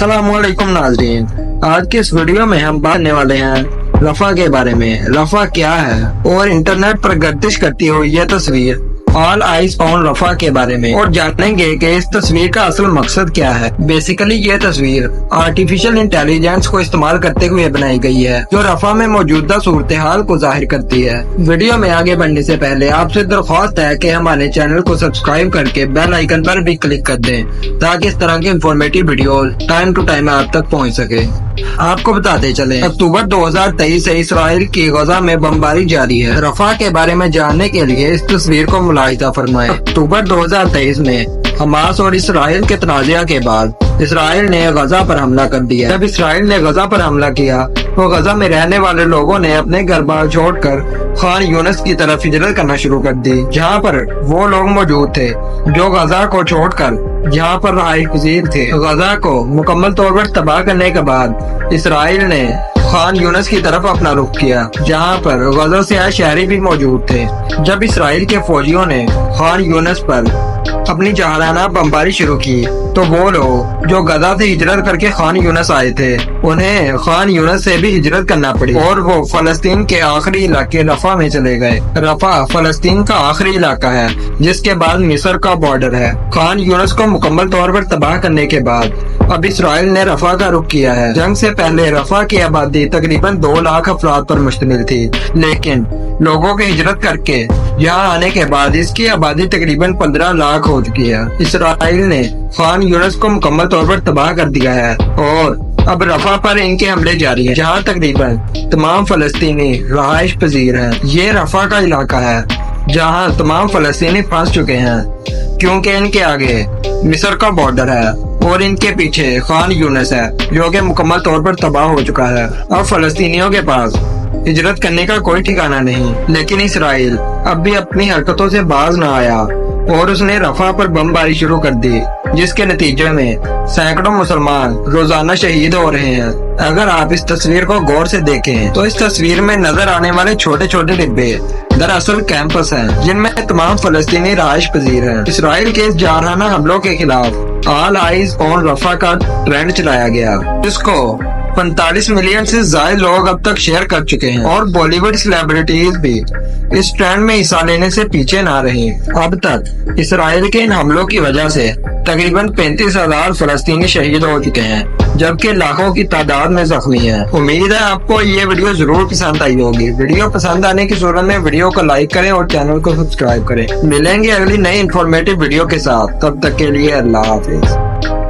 अस्सलामुअलैकुम नाज़रीन, आज के इस वीडियो में हम बात करने वाले हैं रफा के बारे में। रफा क्या है और इंटरनेट पर गर्दिश करती हुई यह तस्वीर ऑल आइज ऑन रफा के बारे में, और जानेंगे कि इस तस्वीर का असल मकसद क्या है। बेसिकली ये तस्वीर आर्टिफिशियल इंटेलिजेंस को इस्तेमाल करते हुए बनाई गई है जो रफा में मौजूदा सूरत हाल को जाहिर करती है। वीडियो में आगे बढ़ने से पहले आपसे दरख्वास्त है कि हमारे चैनल को सब्सक्राइब करके बेल आइकन पर भी क्लिक कर दें ताकि इस तरह के informative video time to time आप तक पहुँच सके। आपको बताते चले, अक्टूबर 2023 से इसराइल की गजा में बमबारी जारी है। रफा के बारे में जानने के लिए इस तस्वीर को मुलाहिजा फरमाएं। अक्टूबर 2023 में हमास और इसराइल के तनाज़ा के बाद इसराइल ने गजा पर हमला कर दिया। जब इसराइल ने गजा पर हमला किया तो गजा में रहने वाले लोगों ने अपने घर बार छोड़कर खान यूनिस की तरफ हिजरत करना शुरू कर दी, जहां पर वो लोग मौजूद थे जो गजा को छोड़कर जहां पर रहाइश पजीर थे। गजा को मुकम्मल तौर पर तबाह करने के बाद इसराइल ने खान यूनिस की तरफ अपना रुख किया, जहां पर गजा से आए शहरी भी मौजूद थे। जब इसराइल के फौजियों ने खान यूनिस पर अपनी जहाराना बमबारी शुरू की तो वो लोग जो गजा से हिजरत करके खान यूनिस आए थे उन्हें खान यूनिस से भी हिजरत करना पड़ी और वो फलस्तीन के आखिरी इलाके रफा में चले गए। रफा फलस्तीन का आखिरी इलाका है जिसके बाद मिस्र का बॉर्डर है। खान यूनिस को मुकम्मल तौर पर तबाह करने के बाद अब इसराइल ने रफा का रुख किया है। जंग से पहले रफा की आबादी तकरीबन 2 लाख अफराद पर मुश्तमिल थी, लेकिन लोगों के हिजरत करके यहाँ आने के बाद इसकी आबादी तकरीबन 15 लाख हो चुकी है। इसराइल ने खान यूनिस को मुकम्मल तौर पर तबाह कर दिया है और अब रफा पर इनके हमले जारी हैं, जहाँ तकरीबन तमाम फलस्तीनी रहाइश पजीर हैं। ये रफा का इलाका है जहाँ तमाम फलस्तीनी फंस चुके हैं क्योंकि इनके आगे मिस्र का बॉर्डर है और इनके पीछे खान यूनिस है जो कि मुकम्मल तौर पर तबाह हो चुका है। अब फलस्तीनियों के पास हिजरत करने का कोई ठिकाना नहीं, लेकिन इसराइल अब भी अपनी हरकतों से बाज न आया और उसने रफा पर बमबारी शुरू कर दी, जिसके नतीजे में सैकड़ों मुसलमान रोजाना शहीद हो रहे हैं। अगर आप इस तस्वीर को गौर से देखें तो इस तस्वीर में नजर आने वाले छोटे छोटे डिब्बे दरअसल कैंपस हैं जिनमें तमाम फलस्तीनी रहाइश पजीर हैं। इसराइल के इस जारहाना हमलों के खिलाफ ऑल आइज ऑन रफा का ट्रेंड चलाया गया, जिसको 45 मिलियन से ज्यादा लोग अब तक शेयर कर चुके हैं और बॉलीवुड सेलिब्रिटीज भी इस ट्रेंड में हिस्सा लेने से पीछे ना रहे। अब तक इसराइल के इन हमलों की वजह से तकरीबन 35,000 फलस्तीनी शहीद हो चुके हैं, जबकि लाखों की तादाद में जख्मी हैं। उम्मीद है आपको ये वीडियो जरूर पसंद आई होगी। वीडियो पसंद आने की सूरत में वीडियो को लाइक करें और चैनल को सब्सक्राइब करें। मिलेंगे अगली नई इन्फॉर्मेटिव वीडियो के साथ, तब तक के लिए अल्लाह हाफिज।